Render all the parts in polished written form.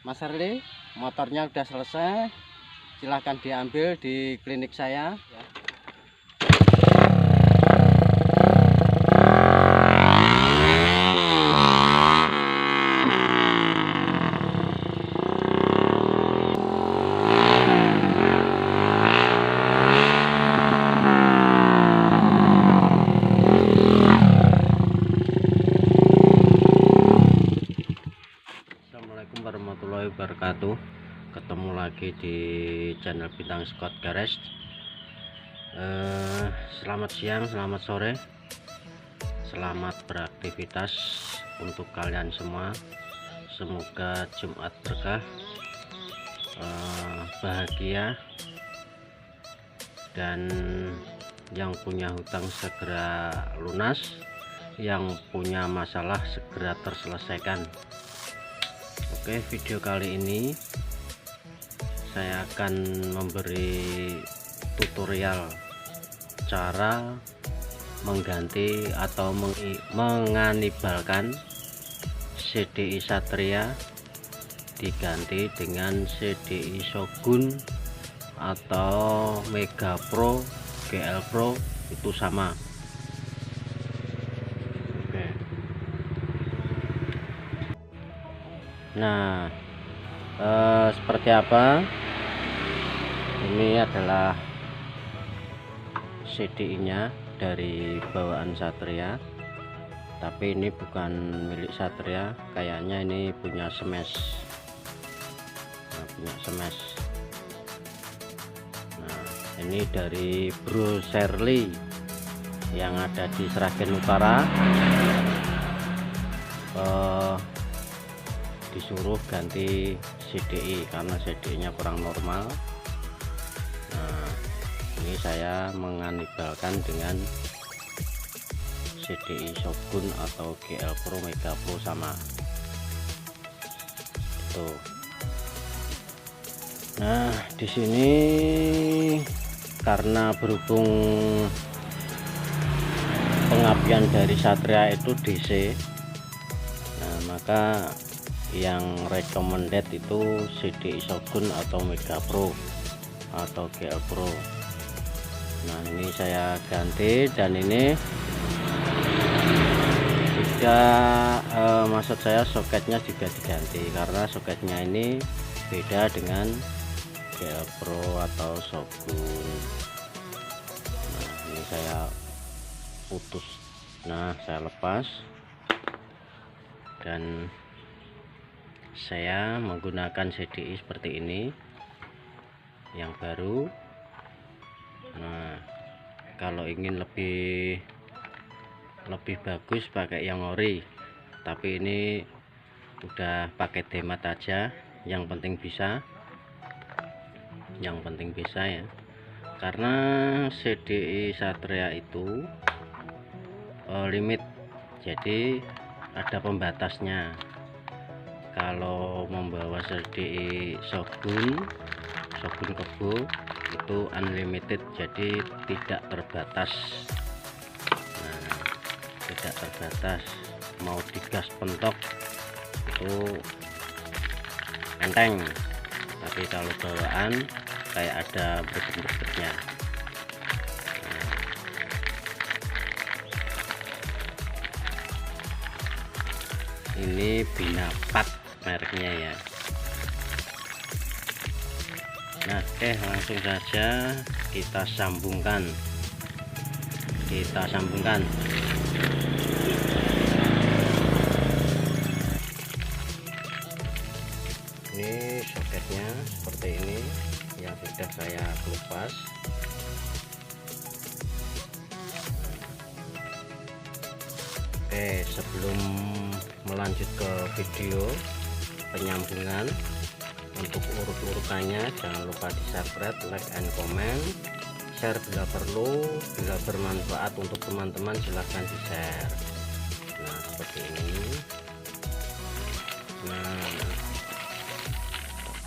Mas Erli, motornya udah selesai, silahkan diambil di klinik saya ya. Assalamualaikum warahmatullahi wabarakatuh. Ketemu lagi di channel Bintang Scott Garage. Selamat siang, selamat sore, selamat beraktivitas untuk kalian semua. Semoga Jumat berkah, bahagia, dan yang punya hutang segera lunas, yang punya masalah segera terselesaikan. Oke, video kali ini saya akan memberi tutorial cara mengganti atau menganibalkan CDI Satria diganti dengan CDI Shogun atau Mega Pro, GL Pro, itu sama. Oke. Nah, seperti apa? Ini adalah CDI-nya dari bawaan Satria, tapi ini bukan milik Satria, kayaknya ini punya Smash. Nah, punya Smash. Nah, ini dari Bro Sherly yang ada di Sragen Utara. Disuruh ganti CDI karena CDI-nya kurang normal. Nah, ini saya menganibalkan dengan CDI Shogun atau GL Pro, Mega Pro sama. Tuh. Nah, di sini karena berhubung pengapian dari Satria itu DC, nah maka yang recommended itu CDI Shogun atau Mega Pro atau GL Pro. Nah, ini saya ganti, dan ini juga maksud saya soketnya juga diganti karena soketnya ini beda dengan GL Pro atau Shogun. Nah, ini saya putus. Nah, saya lepas dan saya menggunakan CDI seperti ini yang baru. Nah, kalau ingin lebih bagus pakai yang ori, tapi ini udah pakai demat aja, yang penting bisa ya, karena CDI Satria itu limit, jadi ada pembatasnya. Kalau membawa CDI Shogun Kebo itu unlimited, jadi tidak terbatas. Nah, tidak terbatas, mau digas pentok itu enteng, tapi kalau bawaan kayak ada berget-bergetnya. Ini Binapat mereknya ya. Nah, langsung saja kita sambungkan. Ini soketnya seperti ini yang sudah saya kelupas. Oke, sebelum melanjut ke video penyambungan, untuk urut-urutannya jangan lupa di subscribe, like, and comment, share bila perlu, bila bermanfaat untuk teman-teman silahkan di share. Nah, seperti ini. Nah,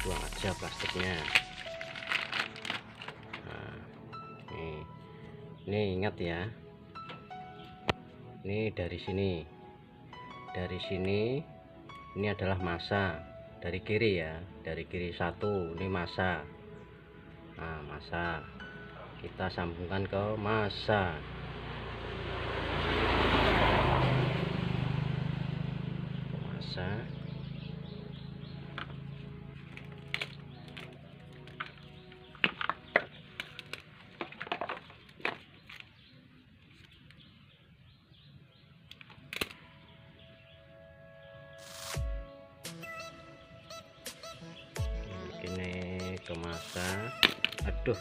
buang aja plastiknya. Nah, ini ingat ya, ini dari sini ini adalah massa. dari kiri ya, dari kiri satu. Ini masa. Nah, masa kita sambungkan ke masa. Ini ke masa. Aduh,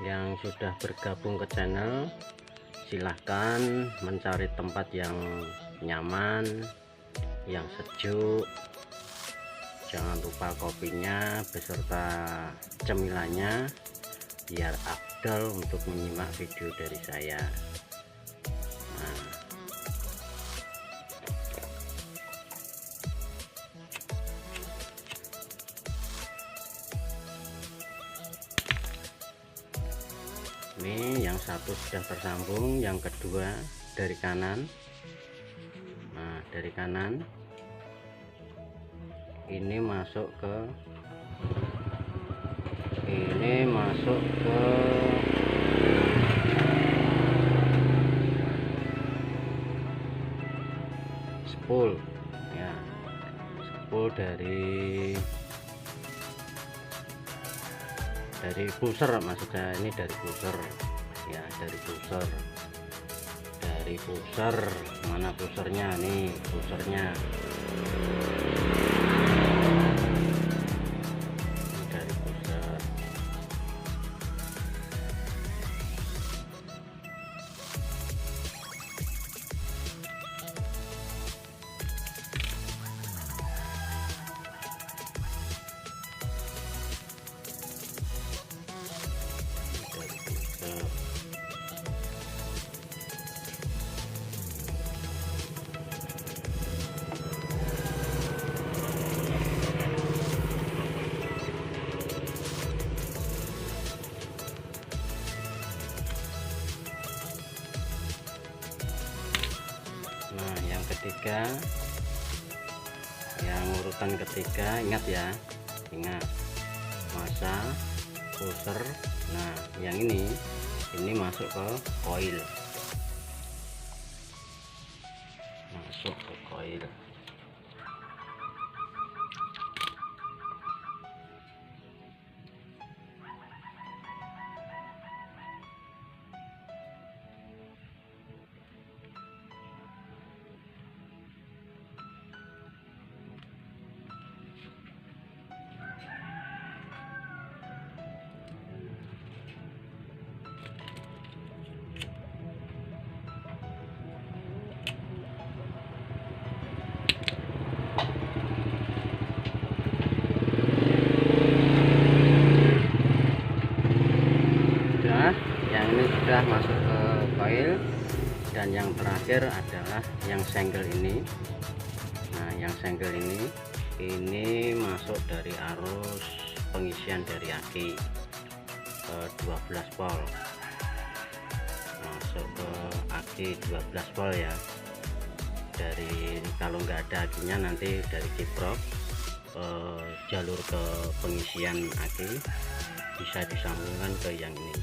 yang sudah bergabung ke channel, silahkan mencari tempat yang nyaman, yang sejuk. Jangan lupa kopinya beserta cemilannya, biar afdal untuk menyimak video dari saya. Nah, ini yang satu sudah tersambung, yang kedua dari kanan. Nah, dari kanan ini masuk ke spool ya, spool dari pusher maksud saya. Ini dari pusher ya, dari pusher. Mana pushernya? Nih pushernya. Dari pusher. Nah, yang ketiga, yang urutan ketiga, ingat ya, ingat masa, pusher. Nah, yang ini masuk ke koil, masuk ke koil. Yang ini sudah masuk ke coil, dan yang terakhir adalah yang senggel ini. Nah, yang senggel ini masuk dari arus pengisian dari aki ke 12 volt, masuk ke aki 12 volt ya. Dari kalau nggak ada akinya, nanti dari kiprok jalur ke pengisian aki bisa disambungkan ke yang ini.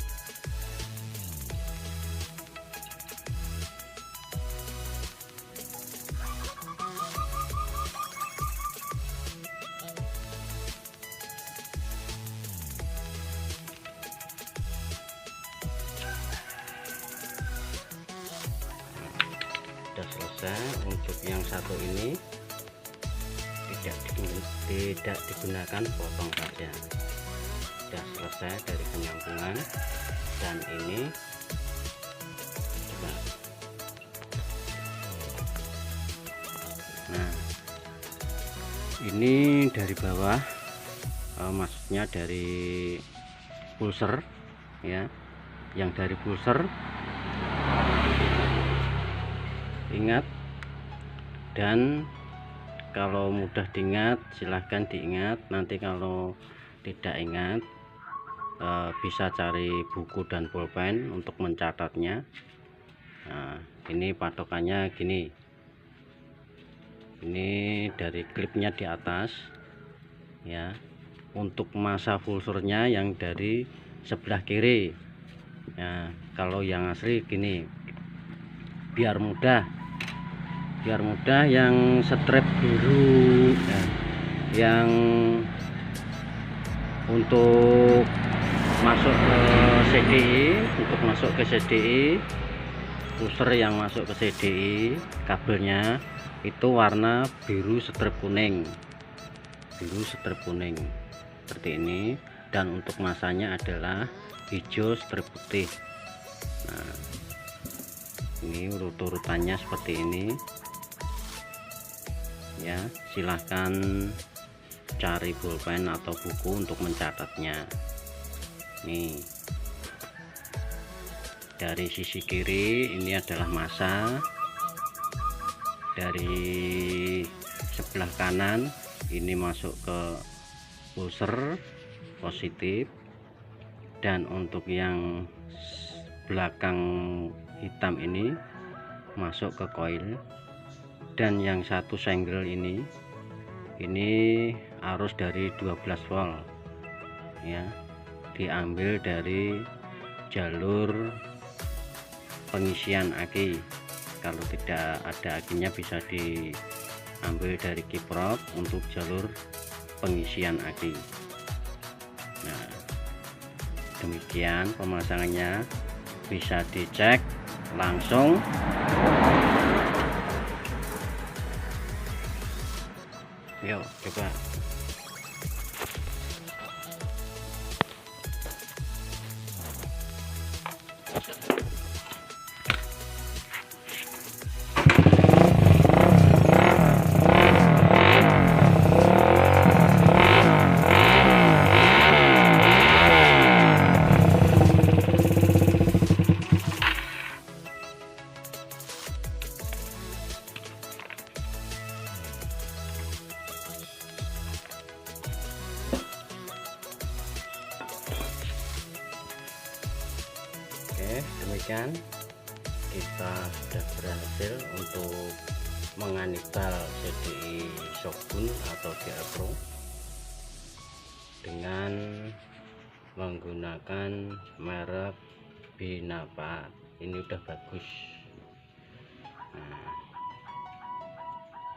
Sudah selesai. Untuk yang satu ini tidak digunakan potong saja. Sudah selesai dari penyambungan, dan ini coba. Nah, ini dari bawah, maksudnya dari pulser ya, yang dari pulser. Ingat, dan kalau mudah diingat silahkan diingat. Nanti kalau tidak ingat, bisa cari buku dan pulpen untuk mencatatnya. Nah, Ini patokannya gini, ini dari klipnya di atas ya. Untuk masa fulsurnya yang dari sebelah kiri ya. Kalau yang asli gini, biar mudah yang strap biru ya. Yang untuk masuk ke CDI, pusher yang masuk ke CDI kabelnya itu warna biru strip kuning, seperti ini. Dan untuk masanya adalah hijau strip putih. Nah, ini urut-urutannya seperti ini ya. Silahkan cari pulpen atau buku untuk mencatatnya. Nih, dari sisi kiri ini adalah massa, dari sebelah kanan ini masuk ke pulser positif, dan untuk yang belakang hitam ini masuk ke coil. Dan yang satu senggel ini arus dari 12 volt ya, diambil dari jalur pengisian aki. Kalau tidak ada akinya bisa diambil dari kiprop untuk jalur pengisian aki. Nah, demikian pemasangannya, bisa dicek langsung. Yuk coba. Oke, demikian kita sudah berhasil untuk menganibal CDI Shogun atau GA Pro dengan menggunakan merek Binapa. Ini udah bagus. Nah,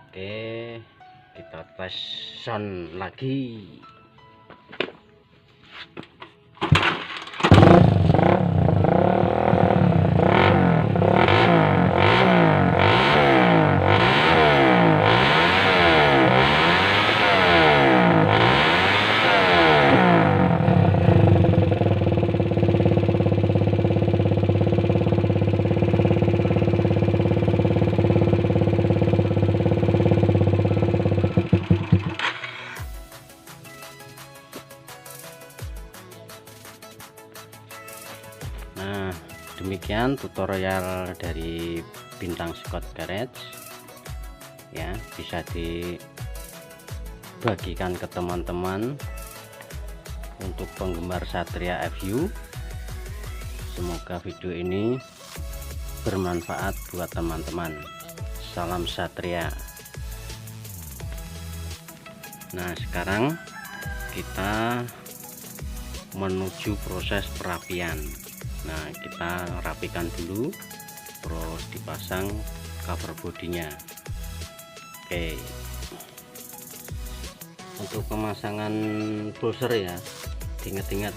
oke, kita tes sound lagi. Nah, demikian tutorial dari Bintang Scott Garage ya. Bisa dibagikan ke teman-teman untuk penggemar Satria FU. Semoga video ini bermanfaat buat teman-teman. Salam Satria. Nah, sekarang kita menuju proses perapian. Nah, kita rapikan dulu, terus dipasang cover bodinya. Oke, untuk pemasangan buzzer ya, diingat-ingat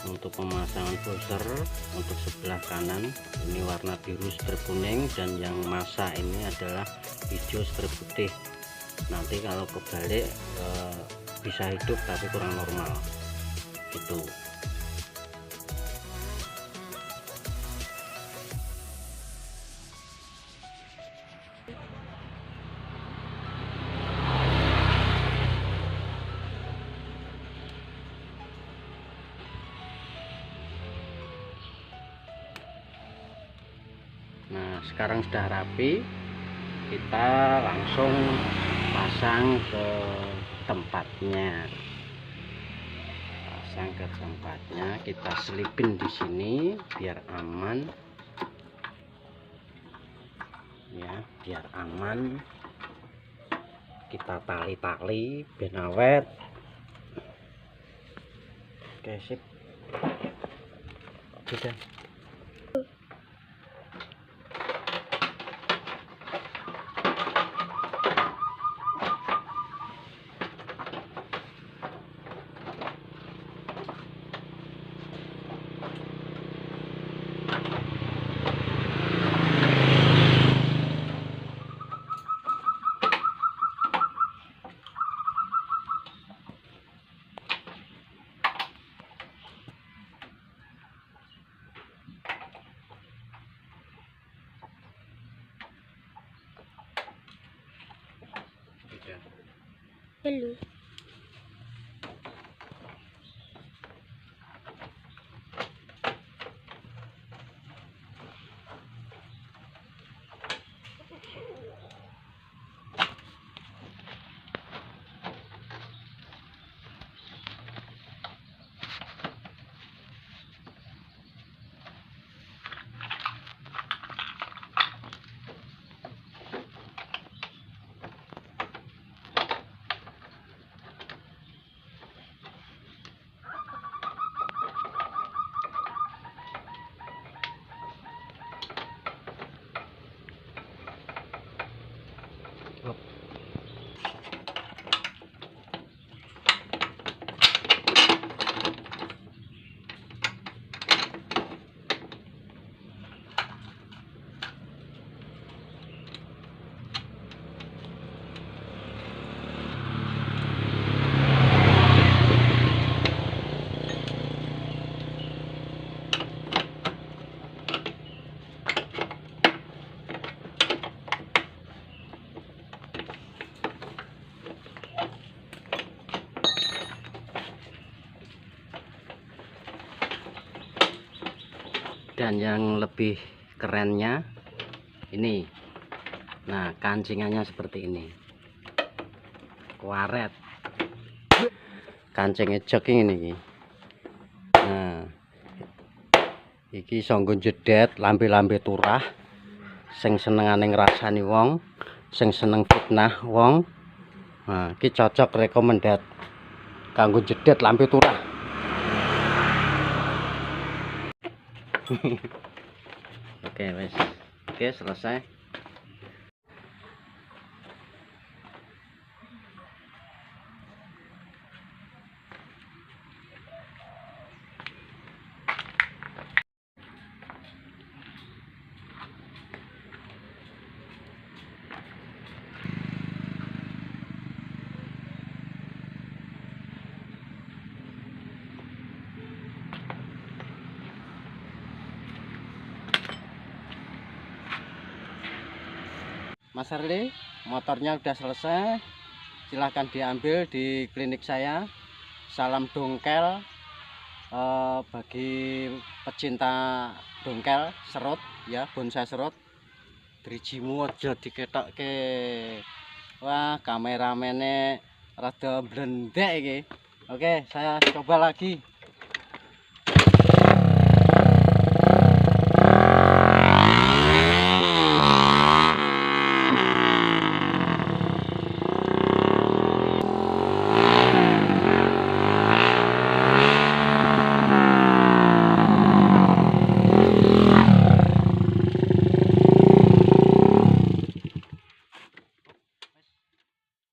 untuk pemasangan buzzer untuk sebelah kanan ini warna biru strip kuning, dan yang massa ini adalah hijau strip putih. Nanti kalau kebalik bisa hidup tapi kurang normal gitu. Nah, sekarang sudah rapi, kita langsung pasang ke tempatnya. Kita selipin di sini biar aman. ya, biar aman. Kita tali-tali ben awet. Oke, sip. Sudah. Hello. Dan yang lebih kerennya ini, nah kancingannya seperti ini, kuaret, kancingnya jogging ini. Nah, iki sanggo jedet lambe-lambe turah, sing senengane ngrasani wong, sing seneng fitnah wong. Nah, iki cocok rekomendat kanggo jedet lambe turah. Oke, wes. Oke, selesai. Mas Harley, motornya udah selesai. Silahkan diambil di klinik saya. Salam dongkel bagi pecinta dongkel serut ya, bonsai serut. Drijimu aja diketokke. Wah, kameramene rada blendek iki. Oke, saya coba lagi.